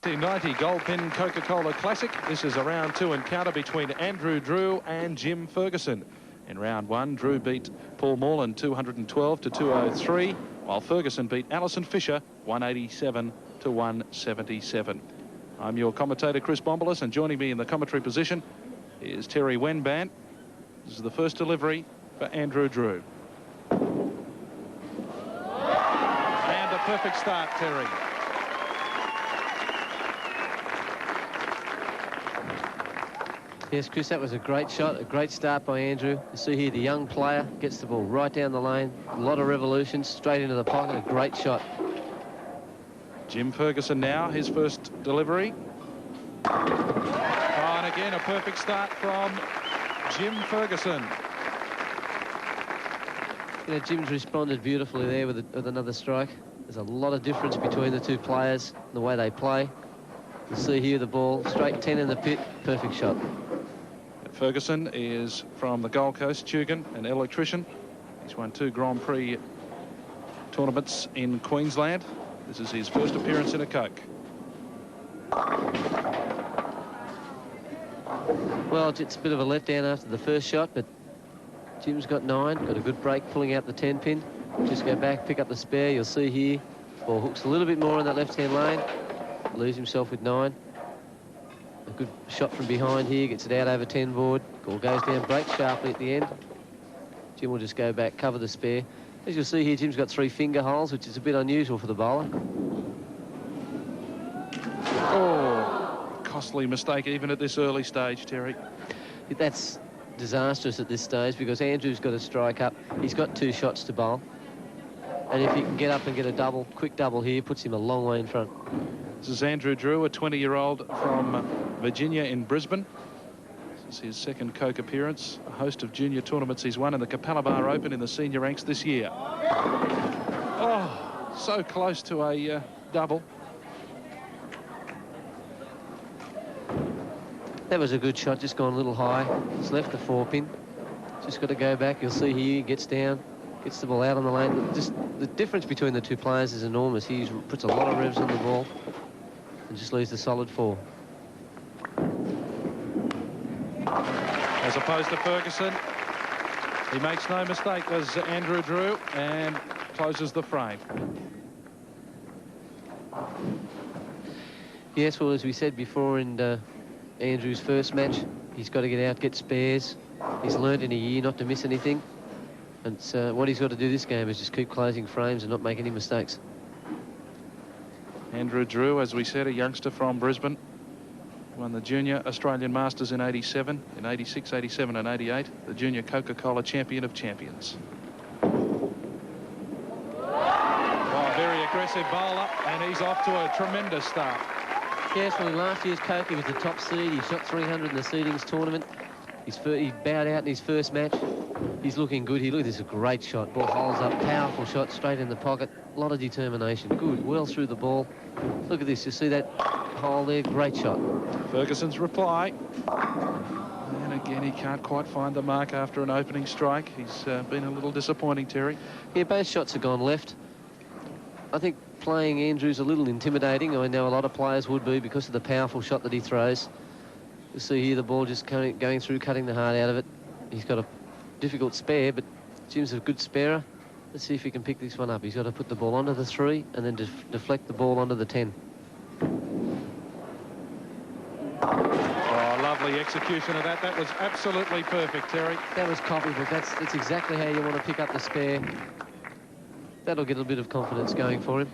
1990 Goldpin Coca-Cola Classic. This is a round 2 encounter between Andrew Drew and Jim Ferguson. In round 1, Drew beat Paul Morland 212 to 203, while Ferguson beat Alison Fisher 187 to 177. I'm your commentator, Chris Bombolas, and joining me in the commentary position is Terry Wenban. This is the first delivery for Andrew Drew. And a perfect start, Terry. Yes, Chris, that was a great shot, a great start by Andrew. You see here the young player gets the ball right down the lane, a lot of revolutions, straight into the pocket, a great shot. Jim Ferguson now, his first delivery. Oh, and again, a perfect start from Jim Ferguson. You know, Jim's responded beautifully there with another strike. There's a lot of difference between the two players, the way they play. You see here the ball, straight 10 in the pit, perfect shot. Ferguson is from the Gold Coast, Tugun, an electrician. He's won 2 Grand Prix tournaments in Queensland. This is his first appearance in a Coke. Well, it's a bit of a letdown after the first shot, but Jim's got 9, got a good break pulling out the 10 pin. Just go back, pick up the spare. You'll see here, ball hooks a little bit more in that left-hand lane. Leaves himself with 9. A good shot from behind here, gets it out over 10 board. Ball goes down, breaks sharply at the end. Jim will just go back, cover the spare. As you'll see here, Jim's got 3 finger holes, which is a bit unusual for the bowler. Oh, costly mistake even at this early stage, Terry. That's disastrous at this stage because Andrew's got a strike up. He's got 2 shots to bowl. And if he can get up and get a double, quick double here, puts him a long way in front. This is Andrew Drew, a 20-year-old from Virginia in Brisbane. This is his second Coke appearance. A host of junior tournaments he's won in the Capalabar Open in the senior ranks this year. Oh, so close to a double. That was a good shot, just gone a little high. It's left the 4-pin. Just got to go back. You'll see here, he gets down, gets the ball out on the lane. Just the difference between the two players is enormous. He puts a lot of revs on the ball and just leaves the solid 4. As opposed to Ferguson, he makes no mistake, does Andrew Drew, and closes the frame. Yes, well, as we said before in Andrew's first match, he's got to get out, get spares. He's learned in a year not to miss anything. And what he's got to do this game is just keep closing frames and not make any mistakes. Andrew Drew, as we said, a youngster from Brisbane. Won the Junior Australian Masters in 87, in 86, 87 and 88. The Junior Coca-Cola Champion of Champions. Oh, very aggressive bowler, and he's off to a tremendous start. Yes, well, in last year's Coke, he was the top seed. He shot 300 in the seedings tournament. He bowed out in his first match. He's looking good here. Look, this is a great shot. Ball holds up, powerful shot, straight in the pocket. A lot of determination. Good, well through the ball. Look at this. You see that hole there? Great shot. Ferguson's reply. And again, he can't quite find the mark after an opening strike. He's been a little disappointing, Terry. Yeah, both shots have gone left. I think playing Andrew's a little intimidating. I know a lot of players would be because of the powerful shot that he throws. You see here the ball just going through, cutting the heart out of it. He's got a difficult spare, but Jim's a good sparer. Let's see if he can pick this one up. He's got to put the ball onto the 3 and then deflect the ball onto the 10. Oh, lovely execution of that. That was absolutely perfect, Terry. That was copybook. That's exactly how you want to pick up the spare. That'll get a bit of confidence going for him.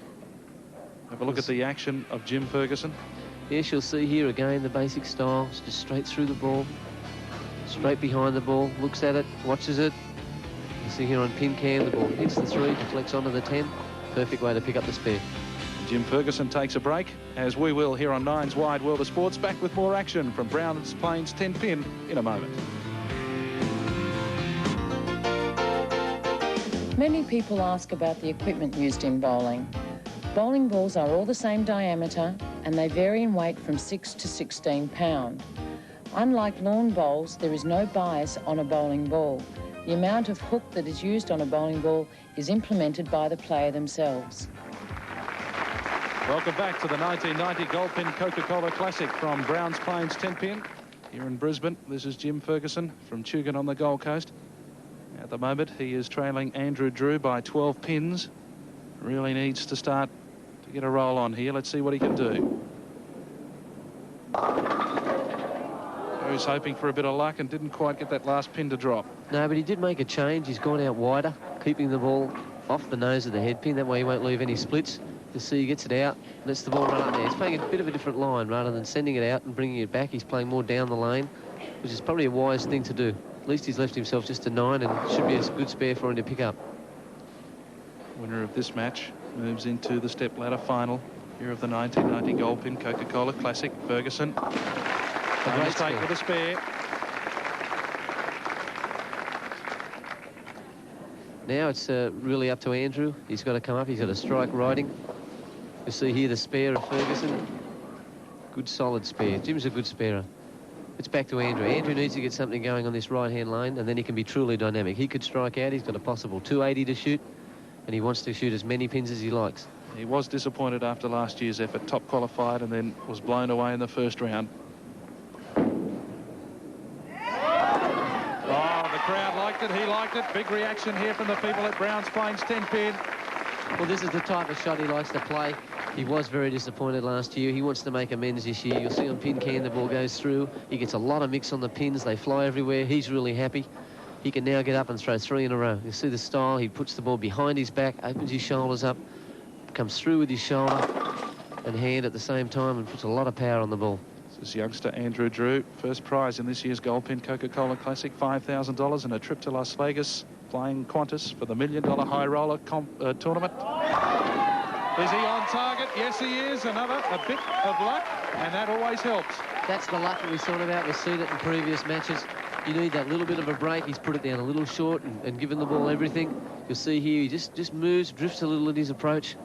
Have a look at the action of Jim Ferguson. Yes, you'll see here again the basic style. It's just straight through the ball, straight behind the ball, looks at it, watches it. You see here on pin cam, the ball hits the 3, deflects onto the 10. Perfect way to pick up the spare. Jim Ferguson takes a break, as we will here on Nine's Wide World of Sports. Back with more action from Browns Plains 10 pin in a moment. Many people ask about the equipment used in bowling. Bowling balls are all the same diameter and they vary in weight from 6 to 16 pounds. Unlike lawn bowls, there is no bias on a bowling ball. The amount of hook that is used on a bowling ball is implemented by the player themselves. Welcome back to the 1990 Goldpin Coca-Cola Classic from Browns Plains Tenpin here in Brisbane. This is Jim Ferguson from Tugun on the Gold Coast. At the moment, he is trailing Andrew Drew by 12 pins. Really needs to start to get a roll on here. Let's see what he can do. He was hoping for a bit of luck and didn't quite get that last pin to drop. No, but he did make a change. He's gone out wider, keeping the ball off the nose of the head pin. That way he won't leave any splits. You'll see he gets it out, lets the ball run up there. He's playing a bit of a different line rather than sending it out and bringing it back. He's playing more down the lane, which is probably a wise thing to do. At least he's left himself just a 9 and should be a good spare for him to pick up. Winner of this match moves into the step ladder final here of the 1990 Goldpin Coca-Cola Classic. Ferguson. A great mistake spare. with a spare. Now it's really up to Andrew. He's got to come up. He's got a strike riding. You see here the spare of Ferguson. Good solid spare. Jim's a good sparer. It's back to Andrew. Andrew needs to get something going on this right-hand lane, and then he can be truly dynamic. He could strike out. He's got a possible 280 to shoot, and he wants to shoot as many pins as he likes. He was disappointed after last year's effort. Top qualified and then was blown away in the first round. Crowd liked it, he liked it. Big reaction here from the people at Browns Plains Tenpin. Well, this is the type of shot he likes to play. He was very disappointed last year. He wants to make amends this year. You'll see on pin can the ball goes through. He gets a lot of mix on the pins. They fly everywhere. He's really happy. He can now get up and throw 3 in a row. You see the style. He puts the ball behind his back, opens his shoulders up, comes through with his shoulder and hand at the same time and puts a lot of power on the ball. This is youngster Andrew Drew. First prize in this year's Goldpin Coca-Cola Classic, $5,000 and a trip to Las Vegas, playing Qantas for the $1 Million High Roller tournament. Is he on target? Yes, he is. A bit of luck, and that always helps. That's the luck that we thought about. We've seen it in previous matches. You need that little bit of a break. He's put it down a little short and given the ball everything. You'll see here he just moves, drifts a little in his approach,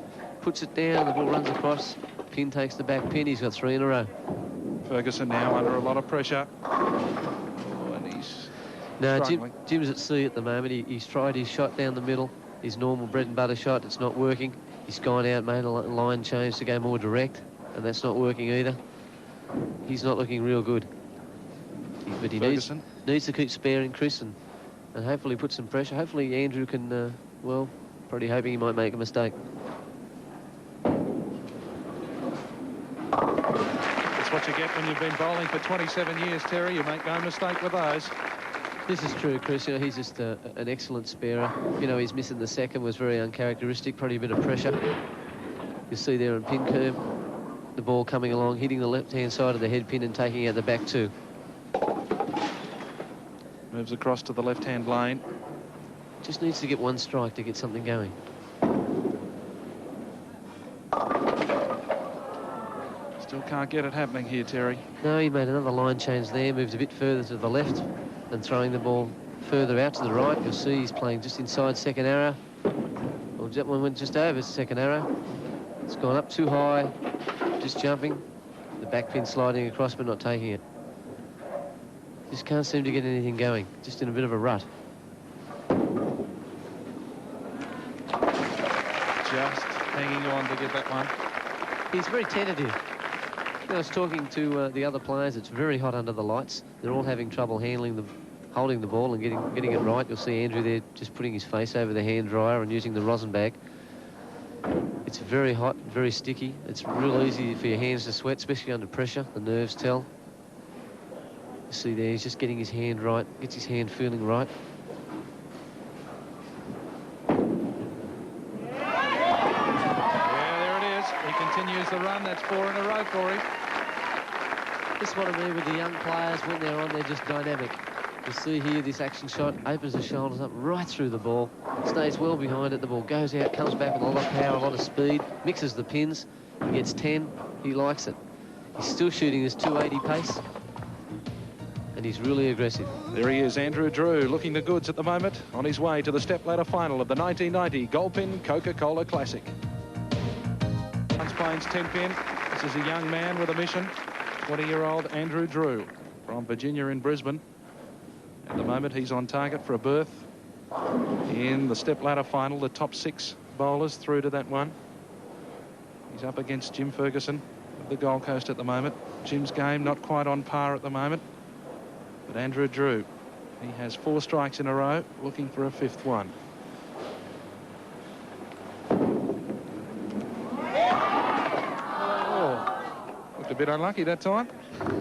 puts it down, the ball runs across. Pin takes the back pin. He's got 3 in a row. Ferguson now under a lot of pressure. And he's struggling. Jim's at sea at the moment. He's tried his shot down the middle, his normal bread and butter shot. It's not working. He's gone out, made a line change to go more direct, and that's not working either. He's not looking real good. But he needs to keep sparing Chris and hopefully put some pressure. Hopefully Andrew can, well, probably hoping he might make a mistake. What you get when you've been bowling for 27 years, Terry. You make no mistake with those. This is true, Chris. You know, he's just an excellent sparer. You know, he's missing the second was very uncharacteristic, probably a bit of pressure. You see there on pin curve, the ball coming along, hitting the left-hand side of the head pin and taking out the back 2. Moves across to the left-hand lane. Just needs to get 1 strike to get something going. Still can't get it happening here, Terry. No, he made another line change there, moved a bit further to the left and throwing the ball further out to the right. You'll see he's playing just inside second arrow. Well, that one went just over second arrow. It's gone up too high, just jumping. The back pin sliding across but not taking it. Just can't seem to get anything going, just in a bit of a rut. Just hanging on to get that one. He's very tentative. I was talking to the other players. It's very hot under the lights. They're all having trouble holding the ball and getting it right. You'll see Andrew there just putting his face over the hand dryer and using the rosin bag. It's very hot, very sticky. It's real easy for your hands to sweat, especially under pressure. The nerves tell. You see there, he's just getting his hand right, gets his hand feeling right. Continues the run. That's 4 in a row for him. This is what I mean with the young players. When they're on, they're just dynamic. You see here this action shot, opens the shoulders up right through the ball, stays well behind it. The ball goes out, comes back with a lot of power, a lot of speed, mixes the pins. He gets 10. He likes it. He's still shooting his 280 pace, and he's really aggressive. There he is, Andrew Drew, looking the goods at the moment, on his way to the step-ladder final of the 1990 Goldpin Coca-Cola Classic. Plains Tenpin. This is a young man with a mission, 20-year-old Andrew Drew from Virginia in Brisbane. At the moment, he's on target for a berth in the step-ladder final, the top 6 bowlers through to that one. He's up against Jim Ferguson of the Gold Coast at the moment. Jim's game not quite on par at the moment. But Andrew Drew, he has 4 strikes in a row, looking for a 5th one. Oh, looked a bit unlucky that time.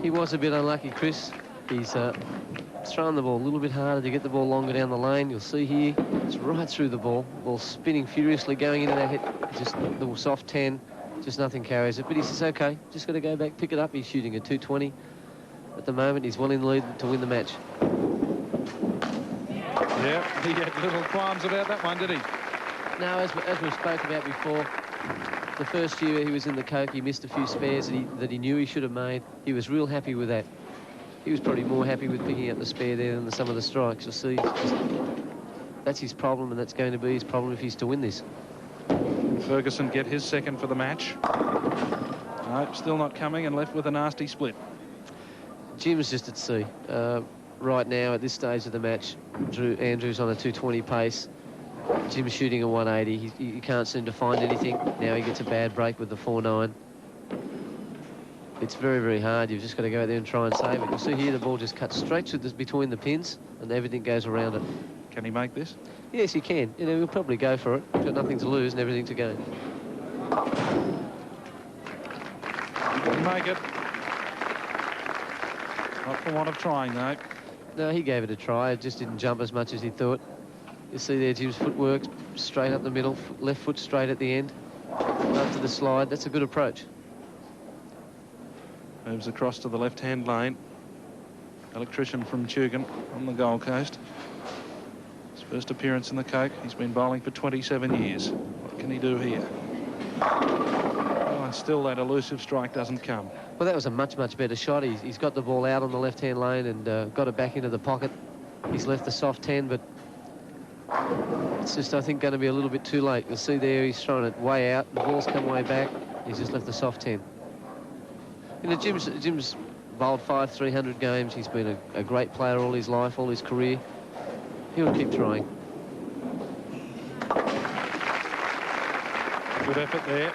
He was a bit unlucky, Chris. He's throwing the ball a little bit harder to get the ball longer down the lane. You'll see here, it's right through the ball. Ball spinning furiously, going into that hit. Just the soft 10, just nothing carries it. But he says, okay, just got to go back, pick it up. He's shooting at 220. At the moment, he's well in the lead to win the match. Yeah, he had little qualms about that one, did he? Now, as we spoke about before, the first year he was in the Coke, he missed a few spares that he knew he should have made. He was real happy with that. He was probably more happy with picking up the spare there than some of the strikes. You'll see, that's his problem, and that's going to be his problem if he's to win this. Ferguson get his 2nd for the match. No, still not coming, and left with a nasty split. Jim's just at sea. Right now, at this stage of the match, Andrew's on a 220 pace. Jim's shooting a 180. He can't seem to find anything. Now he gets a bad break with the 4-9. It's very, very hard. You've just got to go out there and try and save it. You'll see here the ball just cuts straight through between the pins, and everything goes around it. Can he make this? Yes, he can. You know, he'll probably go for it. He's got nothing to lose and everything to gain. Didn't make it. Not for want of trying, though. No, he gave it a try. It just didn't jump as much as he thought. You see there, Jim's footwork straight up the middle, left foot straight at the end, up to the slide. That's a good approach. Moves across to the left-hand lane. Electrician from Tugan on the Gold Coast. His first appearance in the Coke. He's been bowling for 27 years. What can he do here? Oh, and still that elusive strike doesn't come. Well, that was a much, much better shot. He's got the ball out on the left-hand lane and got it back into the pocket. He's left the soft 10, but it's just, I think, going to be a little bit too late. You'll see there he's thrown it way out. The ball's come way back. He's just left the soft 10. You know, Jim's bowled 5 300 games. He's been a great player all his life, all his career. He'll keep trying. Good effort there.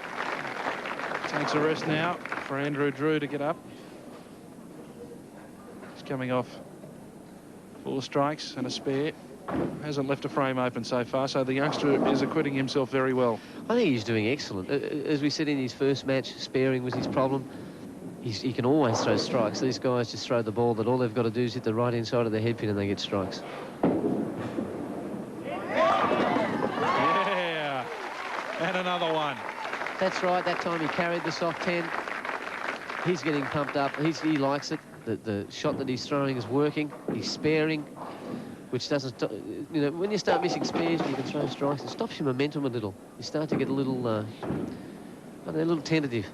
Takes a rest now for Andrew Drew to get up. He's coming off 4 strikes and a spare. Hasn't left a frame open so far, so the youngster is acquitting himself very well. I think he's doing excellent. As we said in his first match, sparing was his problem. He can always throw strikes. These guys just throw the ball that all they've got to do is hit the right inside of the headpin and they get strikes. Yeah, and another one. That's right. That time he carried the soft 10. He's getting pumped up. He likes it. The shot that he's throwing is working. He's sparing, which doesn't, you know, when you start missing spares and you can throw strikes, it stops your momentum a little. You start to get a little, a little tentative.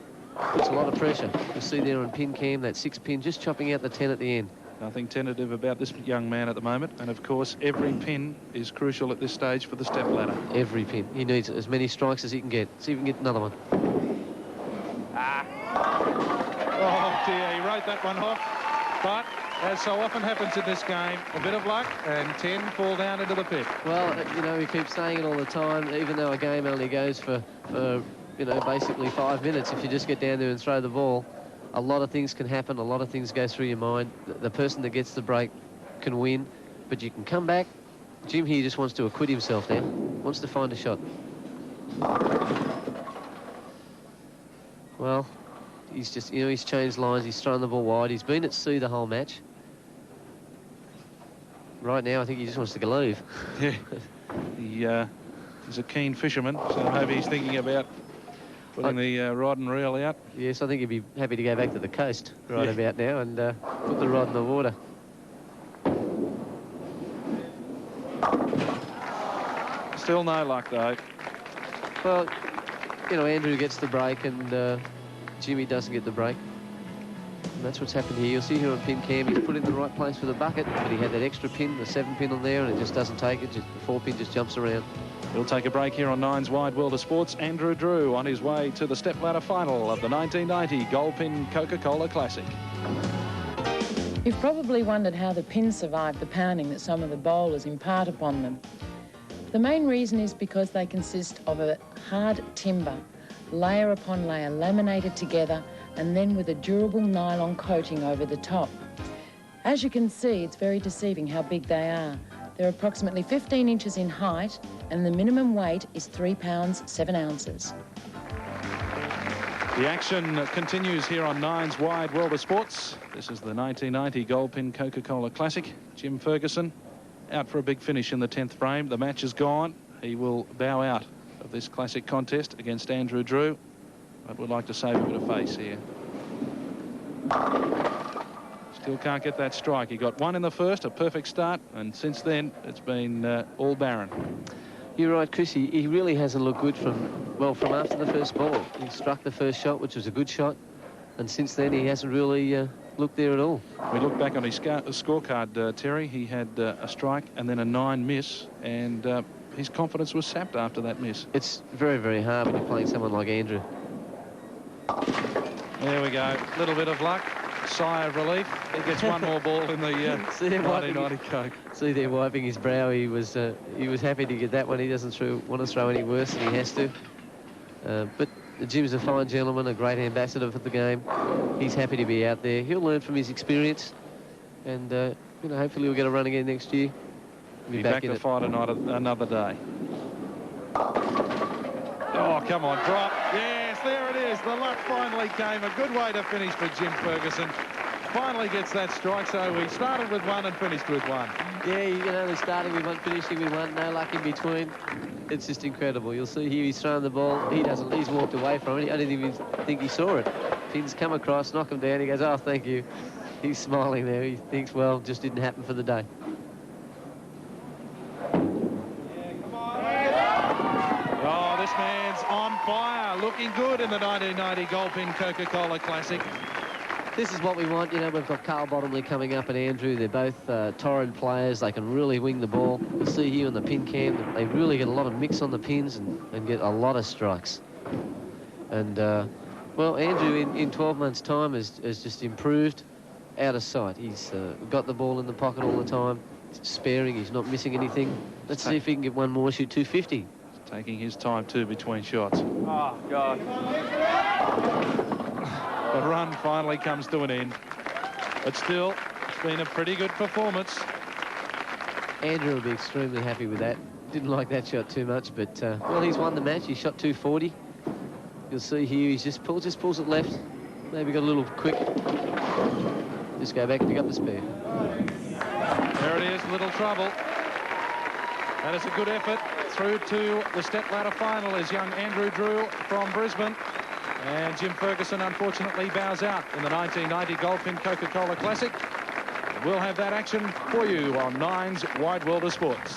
Puts a lot of pressure. You'll see there on pin cam, that 6 pin just chopping out the 10 at the end. Nothing tentative about this young man at the moment. And, of course, every pin is crucial at this stage for the step ladder. Every pin. He needs as many strikes as he can get. See if he can get another one. Oh, dear, he wrote that one off. But, as so often happens in this game, a bit of luck and 10 fall down into the pit. Well, you know, we keep saying it all the time, even though a game only goes for you know, basically 5 minutes. If you just get down there and throw the ball, a lot of things can happen. A lot of things go through your mind. The person that gets the break can win, but you can come back. Jim here just wants to acquit himself now. Wants to find a shot. Well, he's just, you know, he's changed lines. He's thrown the ball wide. He's been at sea the whole match. Right now, I think he just wants to go leave. Yeah. He's a keen fisherman, so maybe he's thinking about putting the rod and reel out. Yes, I think he'd be happy to go back to the coast right about now and put the rod in the water. Still no luck, though. Well, you know, Andrew gets the break and Jimmy doesn't get the break. And that's what's happened here. You'll see here on pin cam, he's put it in the right place for the bucket, but he had that extra pin, the 7 pin on there, and it just doesn't take it. Just, the 4 pin just jumps around. We'll take a break here on Nine's Wide World of Sports. Andrew Drew on his way to the stepladder final of the 1990 Goldpin Coca-Cola Classic. You've probably wondered how the pins survive the pounding that some of the bowlers impart upon them. The main reason is because they consist of a hard timber, layer upon layer, laminated together, and then with a durable nylon coating over the top. As you can see, it's very deceiving how big they are. They're approximately 15 inches in height, and the minimum weight is 3 pounds 7 ounces. The action continues here on Nine's Wide World of Sports. This is the 1990 Goldpin Coca-Cola Classic. Jim Ferguson out for a big finish in the 10th frame. The match is gone. He will bow out of this classic contest against Andrew Drew, but would like to save a bit of face here. Still can't get that strike. He got one in the first, a perfect start, and since then it's been all barren. You're right, Chris. He really hasn't looked good from after the first ball. He struck the first shot, which was a good shot, and since then he hasn't really looked there at all. We look back on his scorecard, Terry. He had a strike and then a 9 miss, and his confidence was sapped after that miss. It's very, very hard when you're playing someone like Andrew. There we go. A little bit of luck. Sigh of relief. He gets one more ball in the 1990 Coke. See there wiping his brow. He was happy to get that one. He doesn't want to throw any worse than he has to. But Jim's a fine gentleman, a great ambassador for the game. He's happy to be out there. He'll learn from his experience, and hopefully we'll get a run again next year. Be back to fight another day. Oh, come on, drop. Yes, there it is. The luck finally came. A good way to finish for Jim Ferguson. Finally gets that strike, so we started with one and finished with one. Yeah, they're starting with one, finishing with one, no luck in between. It's just incredible. You'll see here he's thrown the ball. He's walked away from it. I didn't even think he saw it. Pins come across, knock him down. He goes, oh, thank you. He's smiling there. He thinks, well, just didn't happen for the day. Oh, this man's on fire. Looking good in the 1990 Goldpin Coca-Cola Classic. This is what we want. We've got Carl Bottomley coming up and Andrew. They're both torrid players. They can really wing the ball. You'll see here on the pin cam, they really get a lot of mix on the pins and get a lot of strikes. And, well, Andrew in 12 months' time has just improved out of sight. He's got the ball in the pocket all the time, sparing. He's not missing anything. Let's see if he can get one more, shoot 250. He's taking his time, too, between shots. Oh, God. The run finally comes to an end. But still, it's been a pretty good performance. Andrew will be extremely happy with that. Didn't like that shot too much, but, well, he's won the match. He shot 240. You'll see here, he just pulls it left. Maybe got a little quick. Just go back and pick up the spare. There it is, little trouble. That is a good effort. Through to the step-ladder final is young Andrew Drew from Brisbane. And Jim Ferguson, unfortunately, bows out in the 1990 Goldpin Coca-Cola Classic. We'll have that action for you on Nine's Wide World of Sports.